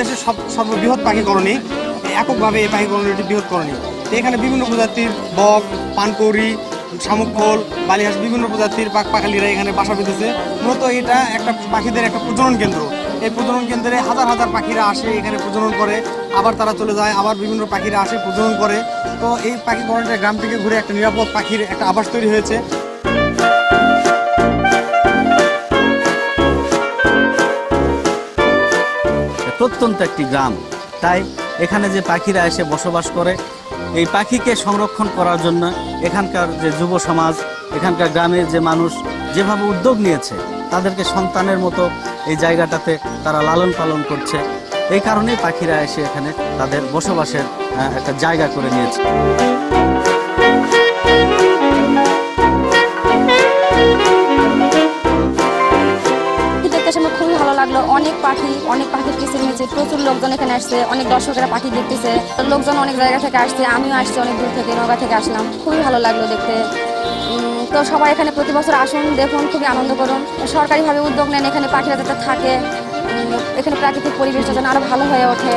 বাংলাদেশের সর্ববৃহৎ পাখি কলোনি, এককভাবে এই পাখি কলোনিটি বৃহৎ কলোনি। তো এখানে বিভিন্ন প্রজাতির বক, পানকৌড়ি, শামুকফল, বালিহাঁস, বিভিন্ন প্রজাতির পাখালিরা এখানে বাসা বেঁধেছে। মূলত এটা একটা পাখিদের একটা প্রজনন কেন্দ্র। এই প্রজনন কেন্দ্রে হাজার হাজার পাখিরা আসে, এখানে প্রজনন করে, আবার তারা চলে যায়, আবার বিভিন্ন পাখিরা আসে প্রজনন করে। তো এই পাখি কলোনিটা গ্রাম থেকে ঘুরে একটা নিরাপদ পাখির একটা আবাস তৈরি হয়েছে। প্রত্যন্ত একটি গ্রাম, তাই এখানে যে পাখিরা এসে বসবাস করে, এই পাখিকে সংরক্ষণ করার জন্য এখানকার যে যুব সমাজ, এখানকার গ্রামের যে মানুষ যেভাবে উদ্যোগ নিয়েছে, তাদেরকে সন্তানের মতো এই জায়গাটাতে তারা লালন পালন করছে। এই কারণেই পাখিরা এসে এখানে তাদের বসবাসের একটা জায়গা করে নিয়েছে। আমার খুবই ভালো লাগলো। অনেক পাখির কিচিরমিচির, প্রচুর লোকজন এখানে আসছে, অনেক দর্শকেরা পাখি দেখতেছে, লোকজন অনেক জায়গা থেকে আসছে, আমিও আসছি অনেক দূর থেকে, নওগাঁ থেকে আসলাম। খুবই ভালো লাগলো দেখতে। তো সবাই এখানে প্রতি বছর আসুন, দেখুন, খুবই আনন্দ করুন। সরকারিভাবে উদ্যোগ নেন এখানে পাখিরা যাতে থাকে, এখানে প্রাকৃতিক পরিবেশটা যেন আরো ভালো হয়ে ওঠে।